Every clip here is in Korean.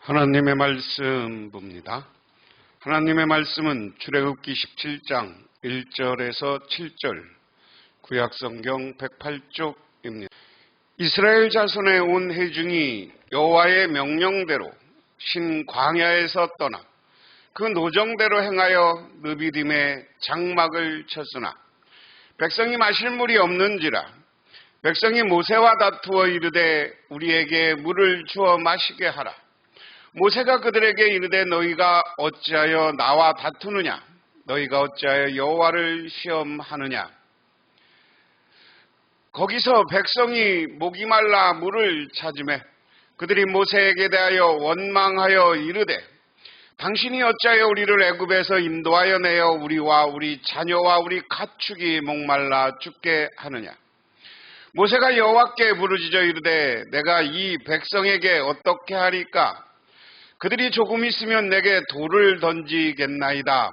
하나님의 말씀 봅니다. 하나님의 말씀은 출애굽기 17장 1절에서 7절 구약성경 108쪽입니다. 이스라엘 자손의 온 회중이 여호와의 명령대로 신광야에서 떠나 그 노정대로 행하여 느비딤에 장막을 쳤으나 백성이 마실 물이 없는지라 백성이 모세와 다투어 이르되 우리에게 물을 주어 마시게 하라. 모세가 그들에게 이르되 너희가 어찌하여 나와 다투느냐? 너희가 어찌하여 여호와를 시험하느냐? 거기서 백성이 목이 말라 물을 찾으매 그들이 모세에게 대하여 원망하여 이르되 당신이 어찌하여 우리를 애굽에서 인도하여 내어 우리와 우리 자녀와 우리 가축이 목말라 죽게 하느냐? 모세가 여호와께 부르짖어 이르되 내가 이 백성에게 어떻게 하리까? 그들이 조금 있으면 내게 돌을 던지겠나이다.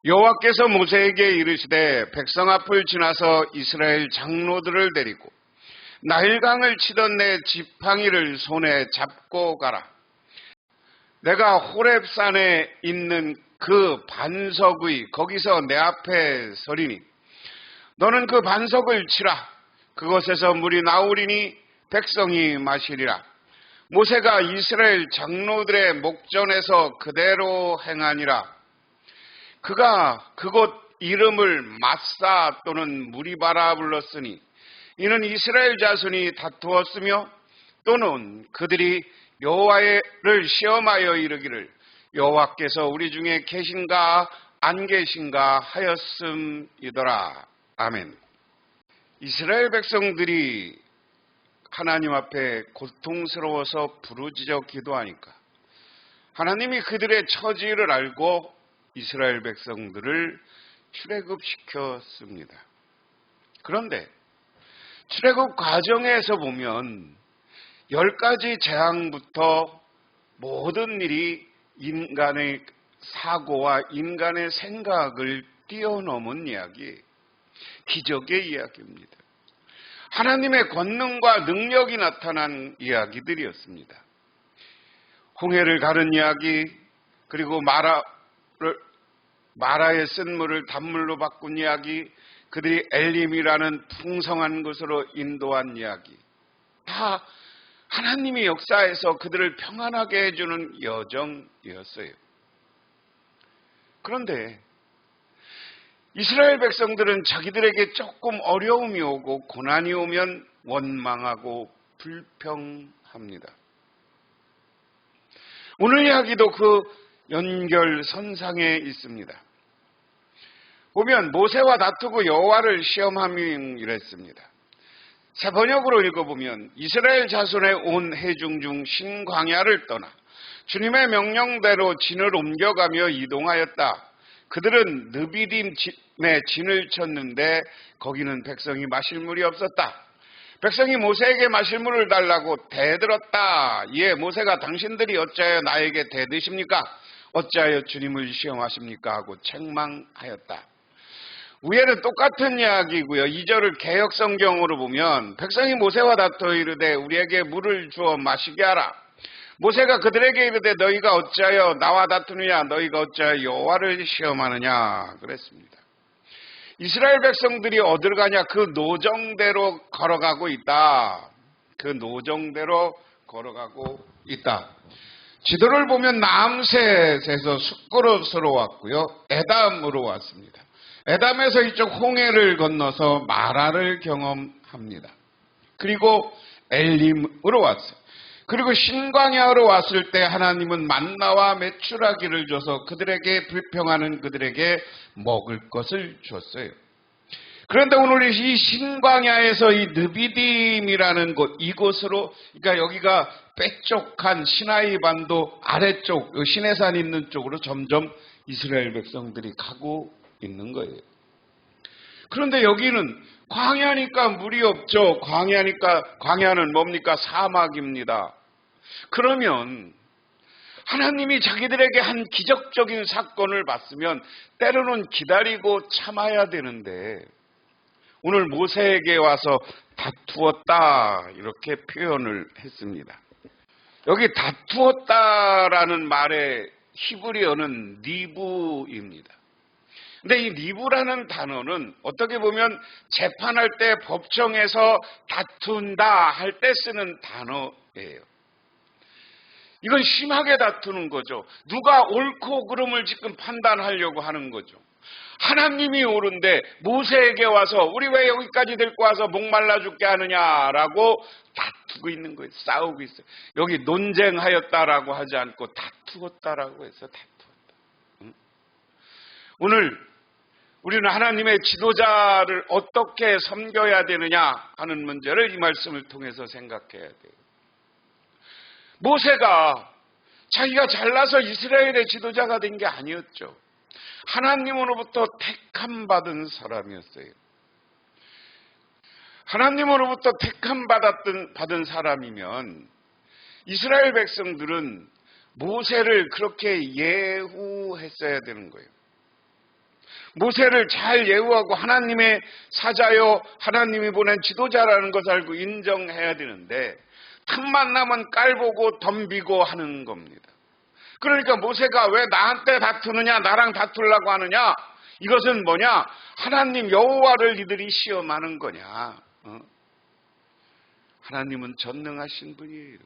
여호와께서 모세에게 이르시되 백성 앞을 지나서 이스라엘 장로들을 데리고 나일강을 치던 내 지팡이를 손에 잡고 가라. 내가 호렙산에 있는 그 반석의 거기서 내 앞에 서리니 너는 그 반석을 치라. 그곳에서 물이 나오리니 백성이 마시리라. 모세가 이스라엘 장로들의 목전에서 그대로 행하니라. 그가 그곳 이름을 마사 또는 무리바라 불렀으니 이는 이스라엘 자손이 다투었으며 또는 그들이 여호와를 시험하여 이르기를 여호와께서 우리 중에 계신가 안 계신가 하였음이더라. 아멘. 이스라엘 백성들이 하나님 앞에 고통스러워서 부르짖어 기도하니까 하나님이 그들의 처지를 알고 이스라엘 백성들을 출애굽시켰습니다. 그런데 출애굽 과정에서 보면 10가지 재앙부터 모든 일이 인간의 사고와 인간의 생각을 뛰어넘은 이야기, 기적의 이야기입니다. 하나님의 권능과 능력이 나타난 이야기들이었습니다. 홍해를 가른 이야기, 그리고 마라의 쓴물을 단물로 바꾼 이야기, 그들이 엘림이라는 풍성한 곳으로 인도한 이야기, 다 하나님의 역사에서 그들을 평안하게 해주는 여정이었어요. 그런데 이스라엘 백성들은 자기들에게 조금 어려움이 오고 고난이 오면 원망하고 불평합니다. 오늘 이야기도 그 연결선상에 있습니다. 보면 모세와 다투고 여호와를 시험함이랬습니다. 새 번역으로 읽어보면 이스라엘 자손의 온 회중 중 신광야를 떠나 주님의 명령대로 진을 옮겨가며 이동하였다. 그들은 느비딤에 진을 쳤는데 거기는 백성이 마실 물이 없었다. 백성이 모세에게 마실 물을 달라고 대들었다. 이에 모세가 당신들이 어찌하여 나에게 대드십니까? 어찌하여 주님을 시험하십니까? 하고 책망하였다. 위에는 똑같은 이야기고요. 2절을 개역성경으로 보면 백성이 모세와 다투어 이르되 우리에게 물을 주어 마시게 하라. 모세가 그들에게 이르되 너희가 어찌하여 나와 다투느냐? 너희가 어찌하여 여호와를 시험하느냐? 그랬습니다. 이스라엘 백성들이 어딜 가냐? 그 노정대로 걸어가고 있다. 그 노정대로 걸어가고 있다. 지도를 보면 남셋에서 숫그릇으로 왔고요. 에담으로 왔습니다. 에담에서 이쪽 홍해를 건너서 마라를 경험합니다. 그리고 엘림으로 왔어요. 그리고 신광야로 왔을 때 하나님은 만나와 메추라기를 줘서 그들에게 불평하는 그들에게 먹을 것을 줬어요. 그런데 오늘 이 신광야에서 이 느비딤이라는 곳, 이곳으로, 그러니까 여기가 빼쪽한 시나이 반도 아래쪽, 시내산 있는 쪽으로 점점 이스라엘 백성들이 가고 있는 거예요. 그런데 여기는 광야니까 물이 없죠. 광야는 뭡니까? 사막입니다. 그러면 하나님이 자기들에게 한 기적적인 사건을 봤으면 때로는 기다리고 참아야 되는데 오늘 모세에게 와서 다투었다 이렇게 표현을 했습니다. 여기 다투었다라는 말의 히브리어는 니부입니다. 근데 이 니부라는 단어는 어떻게 보면 재판할 때 법정에서 다툰다 할 때 쓰는 단어예요. 이건 심하게 다투는 거죠. 누가 옳고 그름을 지금 판단하려고 하는 거죠. 하나님이 옳은데 모세에게 와서 우리 왜 여기까지 데리고 와서 목말라 죽게 하느냐라고 다투고 있는 거예요. 싸우고 있어요. 여기 논쟁하였다라고 하지 않고 다투었다라고 해서 다투었다. 오늘 우리는 하나님의 지도자를 어떻게 섬겨야 되느냐 하는 문제를 이 말씀을 통해서 생각해야 돼요. 모세가 자기가 잘나서 이스라엘의 지도자가 된 게 아니었죠. 하나님으로부터 택함 받은 사람이었어요. 하나님으로부터 택함 받은 사람이면 이스라엘 백성들은 모세를 그렇게 예후했어야 되는 거예요. 모세를 잘 예우하고 하나님의 사자요 하나님이 보낸 지도자라는 것을 알고 인정해야 되는데 틈만 나면 깔보고 덤비고 하는 겁니다. 그러니까 모세가 왜 나한테 다투느냐 나랑 다투려고 하느냐 이것은 뭐냐 하나님 여호와를 이들이 시험하는 거냐. 하나님은 전능하신 분이에요.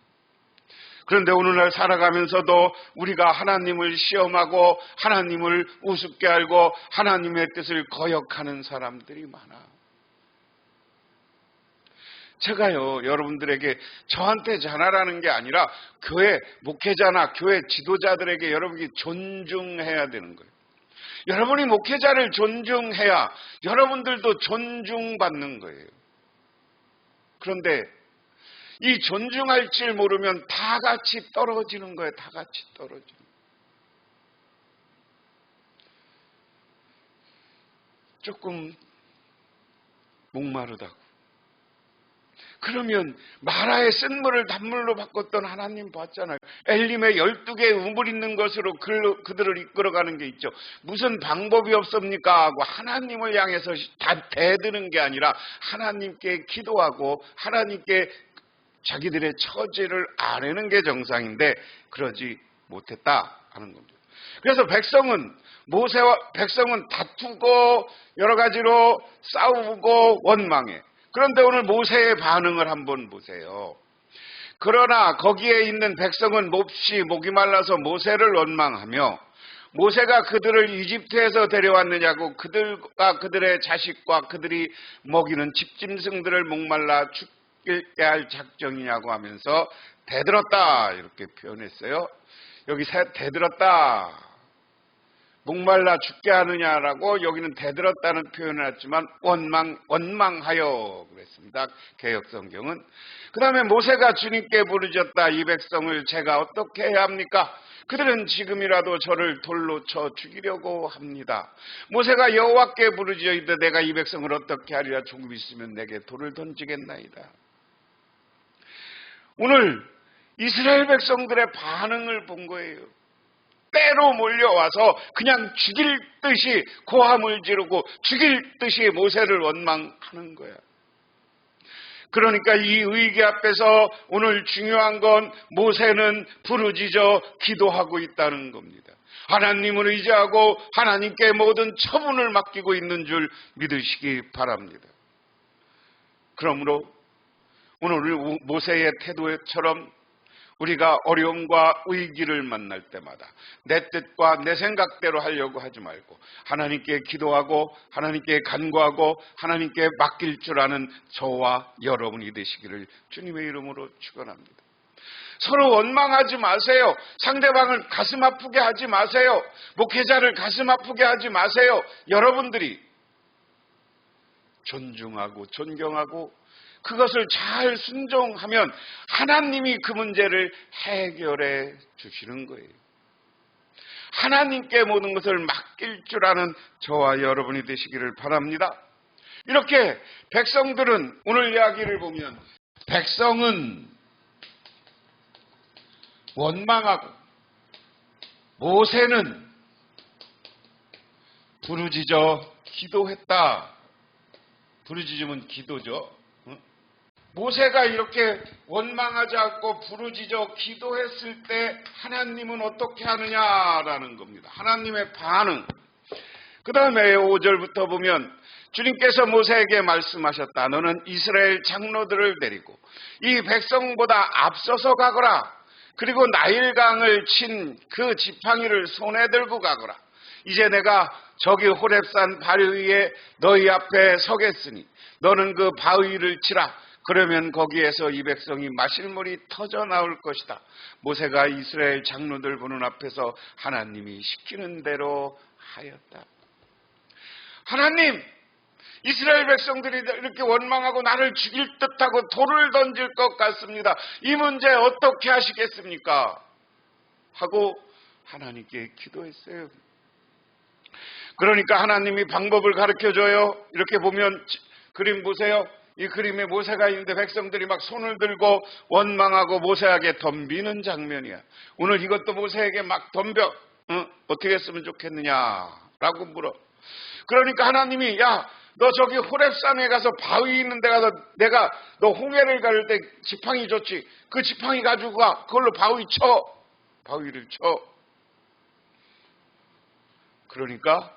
그런데 오늘날 살아가면서도 우리가 하나님을 시험하고 하나님을 우습게 알고 하나님의 뜻을 거역하는 사람들이 많아. 제가요 여러분들에게 저한테 잘하라는 게 아니라 교회 목회자나 교회 지도자들에게 여러분이 존중해야 되는 거예요. 여러분이 목회자를 존중해야 여러분들도 존중받는 거예요. 그런데 이 존중할 줄 모르면 다 같이 떨어지는 거예요. 다 같이 떨어지는 거예요. 조금 목마르다고. 그러면 마라의 쓴물을 단물로 바꿨던 하나님 봤잖아요. 엘림에 12개의 우물 있는 것으로 그들을 이끌어가는 게 있죠. 무슨 방법이 없습니까? 하고 하나님을 향해서 다 대드는 게 아니라 하나님께 기도하고 하나님께 자기들의 처지를 아뢰는 게 정상인데 그러지 못했다 하는 겁니다. 그래서 백성은 다투고 여러 가지로 싸우고 원망해. 그런데 오늘 모세의 반응을 한번 보세요. 그러나 거기에 있는 백성은 몹시 목이 말라서 모세를 원망하며 모세가 그들을 이집트에서 데려왔느냐고 그들과 그들의 자식과 그들이 먹이는 집짐승들을 목말라 죽게 할 작정이냐고 하면서 대들었다 이렇게 표현했어요. 여기 대들었다. 목말라 죽게 하느냐라고 여기는 대들었다는 표현을 했지만 원망하여 그랬습니다. 개역성경은. 그 다음에 모세가 주님께 부르짖었다. 이 백성을 제가 어떻게 해야 합니까? 그들은 지금이라도 저를 돌로 쳐 죽이려고 합니다. 모세가 여호와께 부르짖어 내가 이 백성을 어떻게 하리라. 조금 있으면 내게 돌을 던지겠나이다. 오늘 이스라엘 백성들의 반응을 본 거예요. 때로 몰려와서 그냥 죽일 듯이 고함을 지르고 죽일 듯이 모세를 원망하는 거야. 그러니까 이 의기 앞에서 오늘 중요한 건 모세는 부르짖어 기도하고 있다는 겁니다. 하나님을 의지하고 하나님께 모든 처분을 맡기고 있는 줄 믿으시기 바랍니다. 그러므로 오늘 모세의 태도처럼 우리가 어려움과 위기를 만날 때마다 내 뜻과 내 생각대로 하려고 하지 말고 하나님께 기도하고 하나님께 간구하고 하나님께 맡길 줄 아는 저와 여러분이 되시기를 주님의 이름으로 축원합니다. 서로 원망하지 마세요. 상대방을 가슴 아프게 하지 마세요. 목회자를 가슴 아프게 하지 마세요. 여러분들이 존중하고 존경하고 그것을 잘 순종하면 하나님이 그 문제를 해결해 주시는 거예요. 하나님께 모든 것을 맡길 줄 아는 저와 여러분이 되시기를 바랍니다. 이렇게 백성들은 오늘 이야기를 보면 백성은 원망하고 모세는 부르짖어 기도했다. 부르짖으면 기도죠. 모세가 이렇게 원망하지 않고 부르짖어 기도했을 때 하나님은 어떻게 하느냐라는 겁니다. 하나님의 반응. 그 다음에 5절부터 보면 주님께서 모세에게 말씀하셨다. 너는 이스라엘 장로들을 데리고 이 백성보다 앞서서 가거라. 그리고 나일강을 친 그 지팡이를 손에 들고 가거라. 이제 내가 저기 호렙산 바위에 너희 앞에 서겠으니 너는 그 바위를 치라. 그러면 거기에서 이 백성이 마실 물이 터져 나올 것이다. 모세가 이스라엘 장로들 보는 앞에서 하나님이 시키는 대로 하였다. 하나님, 이스라엘 백성들이 이렇게 원망하고 나를 죽일 듯하고 돌을 던질 것 같습니다. 이 문제 어떻게 하시겠습니까? 하고 하나님께 기도했어요. 그러니까 하나님이 방법을 가르쳐줘요. 이렇게 보면 그림 보세요. 이 그림에 모세가 있는데 백성들이 막 손을 들고 원망하고 모세에게 덤비는 장면이야. 오늘 이것도 모세에게 막 덤벼. 어떻게 했으면 좋겠느냐라고 물어. 그러니까 하나님이 야, 너 저기 호렙산에 가서 바위 있는 데 가서 내가 너 홍해를 가를 때 지팡이 줬지. 그 지팡이 가지고 가. 그걸로 바위 쳐. 바위를 쳐. 그러니까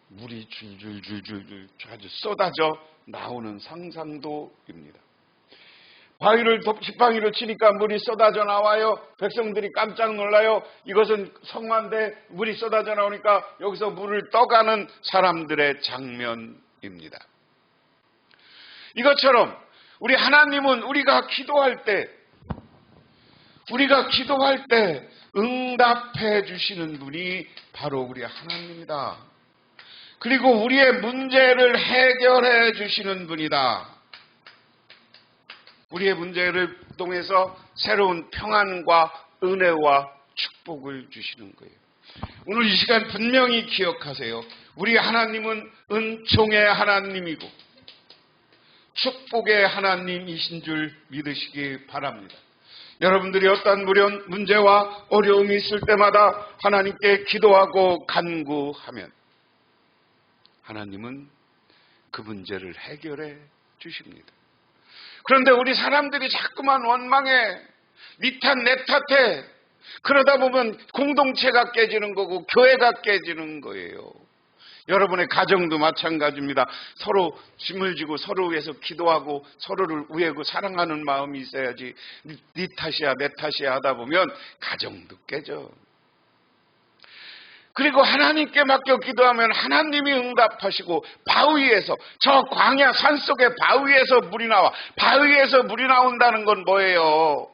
물이 줄줄줄줄줄 아주 쏟아져 나오는 상상도입니다. 바위를 지팡이로 치니까 물이 쏟아져 나와요. 백성들이 깜짝 놀라요. 이것은 성화인데 물이 쏟아져 나오니까 여기서 물을 떠가는 사람들의 장면입니다. 이것처럼 우리 하나님은 우리가 기도할 때 응답해 주시는 분이 바로 우리 하나님이다. 그리고 우리의 문제를 해결해 주시는 분이다. 우리의 문제를 통해서 새로운 평안과 은혜와 축복을 주시는 거예요. 오늘 이 시간 분명히 기억하세요. 우리 하나님은 은총의 하나님이고 축복의 하나님이신 줄 믿으시기 바랍니다. 여러분들이 어떤 문제와 어려움이 있을 때마다 하나님께 기도하고 간구하면 하나님은 그 문제를 해결해 주십니다. 그런데 우리 사람들이 자꾸만 원망해. 니 탓, 내 탓해. 그러다 보면 공동체가 깨지는 거고 교회가 깨지는 거예요. 여러분의 가정도 마찬가지입니다. 서로 짐을 지고 서로 위해서 기도하고 서로를 우애고 사랑하는 마음이 있어야지 니 탓이야 내 탓이야 하다 보면 가정도 깨져. 그리고 하나님께 맡겨 기도하면 하나님이 응답하시고 바위에서 저 광야 산속의 바위에서 물이 나와. 바위에서 물이 나온다는 건 뭐예요?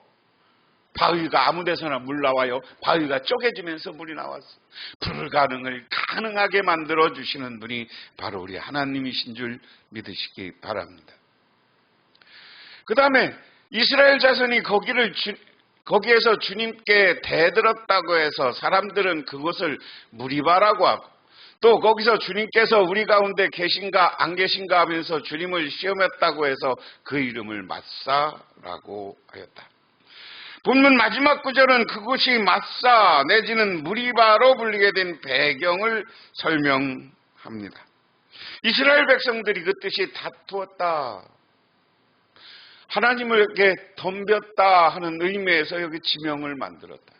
바위가 아무 데서나 물 나와요. 바위가 쪼개지면서 물이 나왔어. 불가능을 가능하게 만들어주시는 분이 바로 우리 하나님이신 줄 믿으시기 바랍니다. 그 다음에 이스라엘 자손이 거기에서 주님께 대들었다고 해서 사람들은 그것을 무리바라고 하고 또 거기서 주님께서 우리 가운데 계신가 안 계신가 하면서 주님을 시험했다고 해서 그 이름을 마사라고 하였다. 본문 마지막 구절은 그곳이 마사 내지는 무리바로 불리게 된 배경을 설명합니다. 이스라엘 백성들이 그 뜻이 다투었다. 하나님에게 덤볐다 하는 의미에서 여기 지명을 만들었다.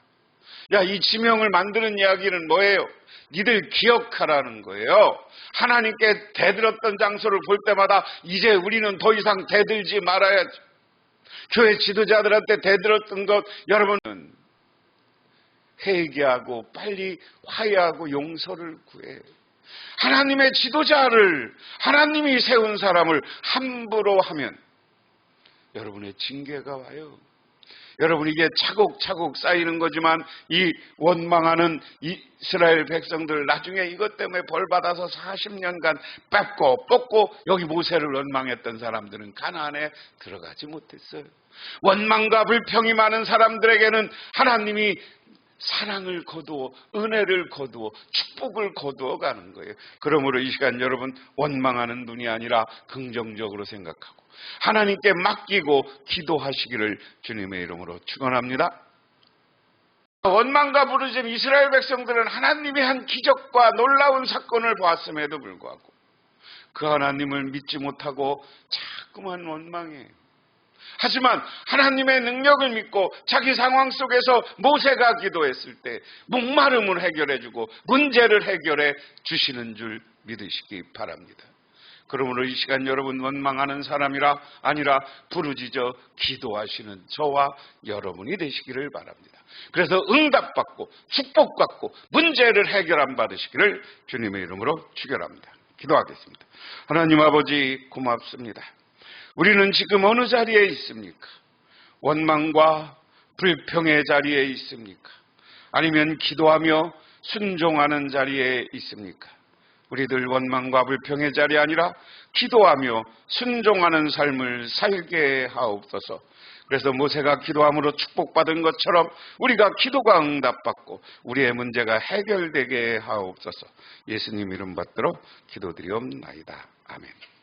야, 이 지명을 만드는 이야기는 뭐예요? 니들 기억하라는 거예요. 하나님께 대들었던 장소를 볼 때마다 이제 우리는 더 이상 대들지 말아야지. 교회 지도자들한테 대들었던 것 여러분은 회개하고 빨리 화해하고 용서를 구해. 하나님의 지도자를 하나님이 세운 사람을 함부로 하면 여러분의 징계가 와요. 여러분 이게 차곡차곡 쌓이는 거지만 이 원망하는 이스라엘 백성들 나중에 이것 때문에 벌받아서 40년간 뺏고 뽑고 여기 모세를 원망했던 사람들은 가나안에 들어가지 못했어요. 원망과 불평이 많은 사람들에게는 하나님이 사랑을 거두어 은혜를 거두어 축복을 거두어 가는 거예요. 그러므로 이 시간 여러분 원망하는 분이 아니라 긍정적으로 생각하고 하나님께 맡기고 기도하시기를 주님의 이름으로 축원합니다. 원망과 부르짖음 이스라엘 백성들은 하나님이 한 기적과 놀라운 사건을 보았음에도 불구하고 그 하나님을 믿지 못하고 자꾸만 원망해. 하지만 하나님의 능력을 믿고 자기 상황 속에서 모세가 기도했을 때 목마름을 해결해주고 문제를 해결해 주시는 줄 믿으시기 바랍니다. 그러므로 이 시간 여러분 원망하는 사람이라 아니라 부르짖어 기도하시는 저와 여러분이 되시기를 바랍니다. 그래서 응답받고 축복받고 문제를 해결함 받으시기를 주님의 이름으로 축원합니다. 기도하겠습니다. 하나님 아버지 고맙습니다. 우리는 지금 어느 자리에 있습니까? 원망과 불평의 자리에 있습니까? 아니면 기도하며 순종하는 자리에 있습니까? 우리들 원망과 불평의 자리 아니라 기도하며 순종하는 삶을 살게 하옵소서. 그래서 모세가 기도함으로 축복받은 것처럼 우리가 기도가 응답받고 우리의 문제가 해결되게 하옵소서. 예수님 이름 받들어 기도드리옵나이다. 아멘.